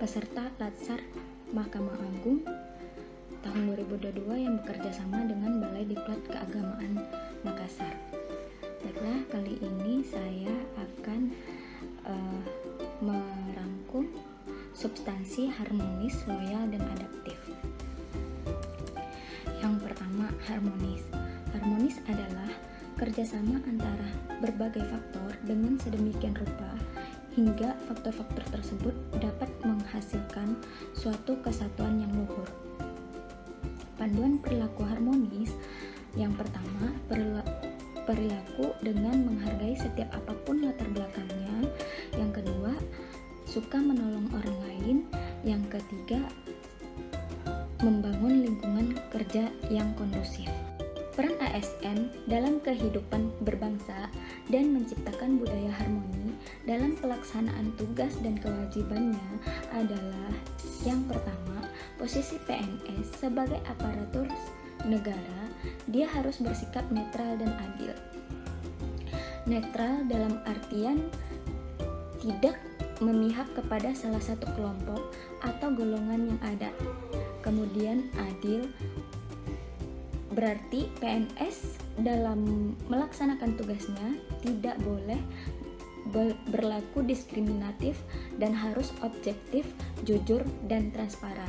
peserta Latsar Mahkamah Agung tahun 2022 yang bekerja sama dengan Balai Diklat Keagamaan Makassar. Baiklah, kali ini saya akan merangkum substansi harmonis, loyal, dan adaptif. Yang pertama, harmonis. Harmonis adalah kerjasama antara berbagai faktor dengan sedemikian rupa hingga faktor-faktor tersebut dapat menghasilkan suatu kesatuan yang luhur. Panduan perilaku harmonis yang pertama, perilaku dengan menghargai setiap apapun latar belakangnya. Yang kedua, suka menolong orang lain. Yang ketiga, membangun lingkungan kerja yang kondusif. Peran ASN dalam kehidupan berbangsa dan menciptakan budaya harmoni dalam pelaksanaan tugas dan kewajibannya adalah yang pertama, posisi PNS sebagai aparatur negara, dia harus bersikap netral dan adil. Netral dalam artian tidak memihak kepada salah satu kelompok atau golongan yang ada. Kemudian adil berarti PNS dalam melaksanakan tugasnya tidak boleh berlaku diskriminatif dan harus objektif, jujur, dan transparan.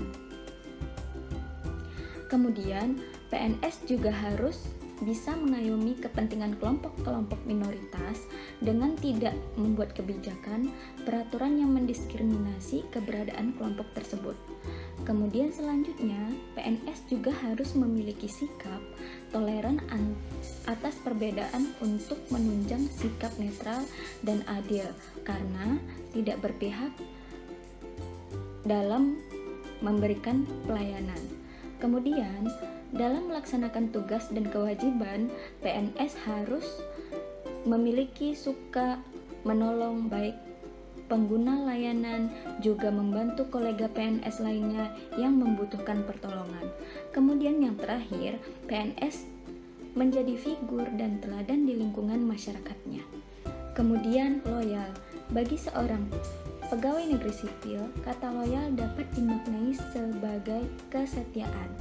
Kemudian PNS juga harus bisa mengayomi kepentingan kelompok-kelompok minoritas dengan tidak membuat kebijakan, peraturan yang mendiskriminasi keberadaan kelompok tersebut. Kemudian selanjutnya, PNS juga harus memiliki sikap toleran atas perbedaan untuk menunjang sikap netral dan adil karena tidak berpihak dalam memberikan pelayanan. Kemudian, dalam melaksanakan tugas dan kewajiban, PNS harus memiliki suka menolong baik pengguna layanan, juga membantu kolega PNS lainnya yang membutuhkan pertolongan. Kemudian yang terakhir, PNS menjadi figur dan teladan di lingkungan masyarakatnya. Kemudian loyal. Bagi seorang pegawai negeri sipil, kata loyal dapat dimaknai sebagai kesetiaan,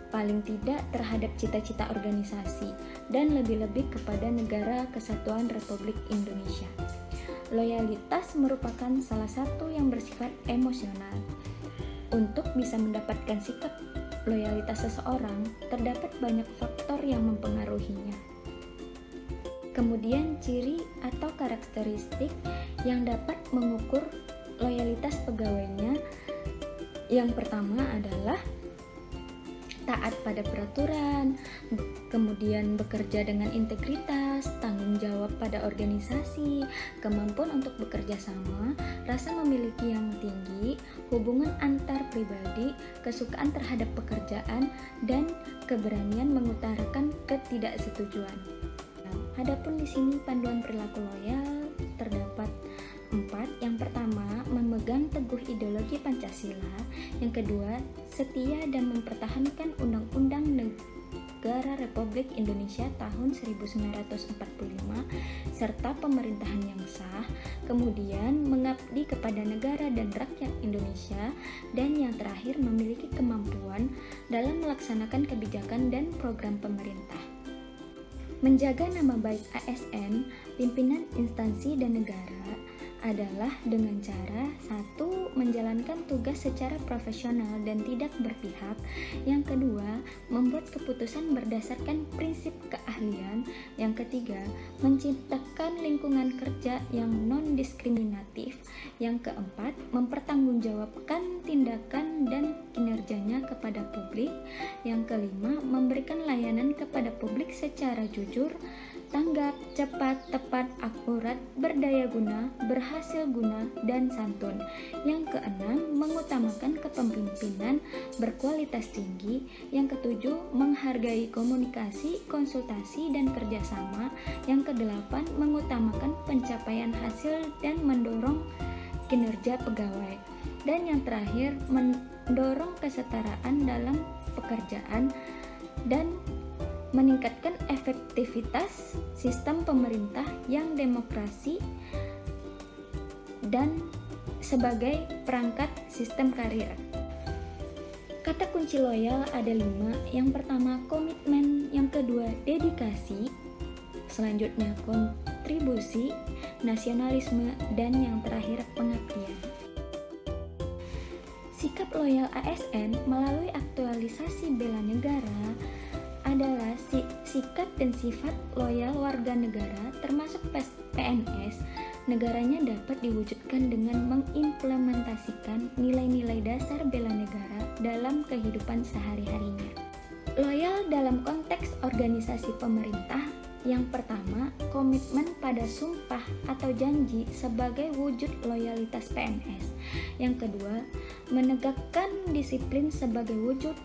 paling tidak terhadap cita-cita organisasi, dan lebih-lebih kepada Negara Kesatuan Republik Indonesia. Loyalitas merupakan salah satu yang bersifat emosional. Untuk bisa mendapatkan sikap loyalitas seseorang, terdapat banyak faktor yang mempengaruhinya. Kemudian ciri atau karakteristik yang dapat mengukur loyalitas pegawainya, yang pertama adalah taat pada peraturan, kemudian bekerja dengan integritas, tanggung jawab pada organisasi, kemampuan untuk bekerja sama, rasa memiliki yang tinggi, hubungan antar pribadi, kesukaan terhadap pekerjaan, dan keberanian mengutarakan ketidaksetujuan. Adapun di sini panduan perilaku loyal terdapat 4. Yang pertama, memegang teguh ideologi Pancasila. Yang kedua, setia dan mempertahankan Undang-Undang Negara Republik Indonesia tahun 1945 serta pemerintahan yang sah. Kemudian, mengabdi kepada negara dan rakyat Indonesia. Dan yang terakhir, memiliki kemampuan dalam melaksanakan kebijakan dan program pemerintah. Menjaga nama baik ASN, pimpinan instansi dan negara adalah dengan cara 1. Menjalankan tugas secara profesional dan tidak berpihak. Yang kedua, membuat keputusan berdasarkan prinsip keahlian. Yang ketiga, menciptakan lingkungan kerja yang non-diskriminatif. Yang keempat, mempertanggungjawabkan tindakan dan kinerjanya kepada publik. Yang kelima, memberikan layanan kepada publik secara jujur, tanggap, cepat, tepat, akurat, berdaya guna, berhasil guna, dan santun. Yang keenam, mengutamakan kepemimpinan berkualitas tinggi. Yang ketujuh, menghargai komunikasi, konsultasi, dan kerjasama. Yang kedelapan, mengutamakan pencapaian hasil dan mendorong kinerja pegawai. Dan yang terakhir, mendorong kesetaraan dalam pekerjaan dan meningkatkan efektivitas sistem pemerintah yang demokrasi dan sebagai perangkat sistem karir. Kata kunci loyal ada 5. Yang pertama komitmen, yang kedua dedikasi, selanjutnya kontribusi, nasionalisme, dan yang terakhir pengabdian. Sikap loyal ASN melalui aktualisasi bela negara adalah sikap dan sifat loyal warga negara termasuk PNS. Negaranya dapat diwujudkan dengan mengimplementasikan nilai-nilai dasar bela negara dalam kehidupan sehari-harinya. Loyal dalam konteks organisasi pemerintah, yang pertama, komitmen pada sumpah atau janji sebagai wujud loyalitas PNS. Yang kedua, menegakkan disiplin sebagai wujud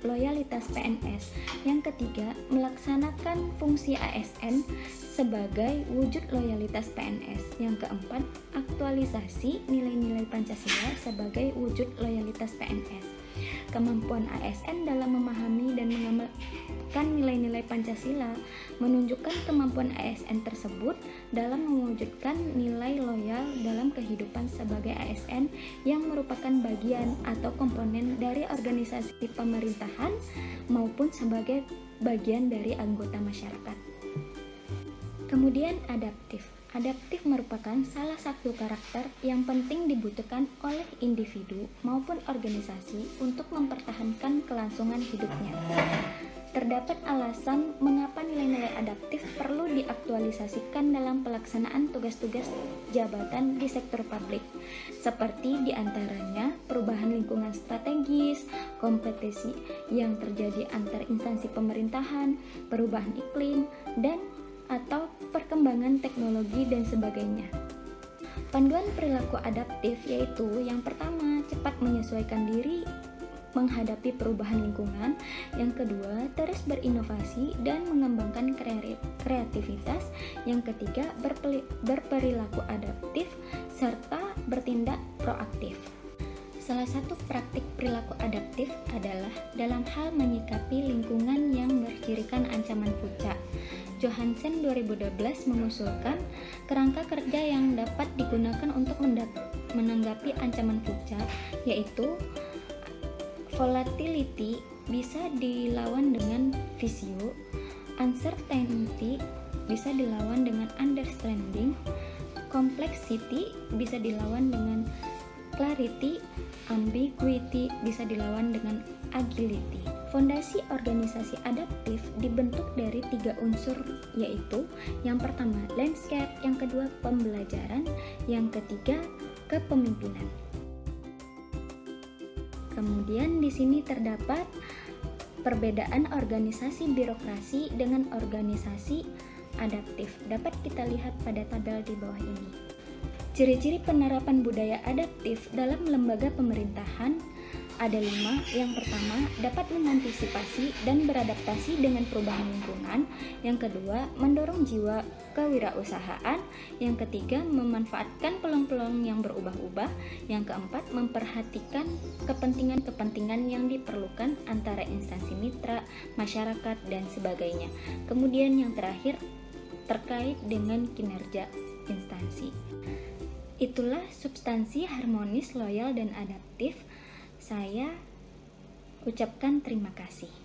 loyalitas PNS. Yang ketiga, melaksanakan fungsi ASN sebagai wujud loyalitas PNS. Yang keempat, aktualisasi nilai-nilai Pancasila sebagai wujud loyalitas PNS. Kemampuan ASN dalam memahami dan mengamalkan nilai-nilai Pancasila menunjukkan kemampuan ASN tersebut dalam mewujudkan nilai loyal dalam kehidupan sebagai ASN yang merupakan bagian atau komponen dari organisasi pemerintahan maupun sebagai bagian dari anggota masyarakat. Kemudian adaptif. Adaptif merupakan salah satu karakter yang penting dibutuhkan oleh individu maupun organisasi untuk mempertahankan kelangsungan hidupnya. Terdapat alasan mengapa nilai-nilai adaptif perlu diaktualisasikan dalam pelaksanaan tugas-tugas jabatan di sektor publik, seperti diantaranya perubahan lingkungan strategis, kompetisi yang terjadi antar instansi pemerintahan, perubahan iklim, dan atau perkembangan teknologi dan sebagainya. Panduan perilaku adaptif yaitu yang pertama, cepat menyesuaikan diri menghadapi perubahan lingkungan. Yang kedua, terus berinovasi dan mengembangkan kreativitas. Yang ketiga, berperilaku adaptif serta bertindak proaktif. Salah satu praktik perilaku adaptif adalah dalam hal menyikapi lingkungan yang bercirikan ancaman puncak. Johansen 2012 mengusulkan kerangka kerja yang dapat digunakan untuk menanggapi ancaman puncak, yaitu volatility bisa dilawan dengan visio, uncertainty bisa dilawan dengan understanding, complexity bisa dilawan dengan clarity, ambiguity bisa dilawan dengan agility. Fondasi organisasi adaptif dibentuk dari 3 unsur, yaitu yang pertama landscape, yang kedua pembelajaran, yang ketiga kepemimpinan. Kemudian di sini terdapat perbedaan organisasi birokrasi dengan organisasi adaptif. Dapat kita lihat pada tabel di bawah ini. Ciri-ciri penerapan budaya adaptif dalam lembaga pemerintahan ada 5. Yang pertama, dapat mengantisipasi dan beradaptasi dengan perubahan lingkungan. Yang kedua, mendorong jiwa kewirausahaan. Yang ketiga, memanfaatkan peluang-peluang yang berubah-ubah. Yang keempat, memperhatikan kepentingan-kepentingan yang diperlukan antara instansi mitra, masyarakat, dan sebagainya. Kemudian yang terakhir, terkait dengan kinerja instansi. Itulah substansi harmonis, loyal, dan adaptif. Saya ucapkan terima kasih.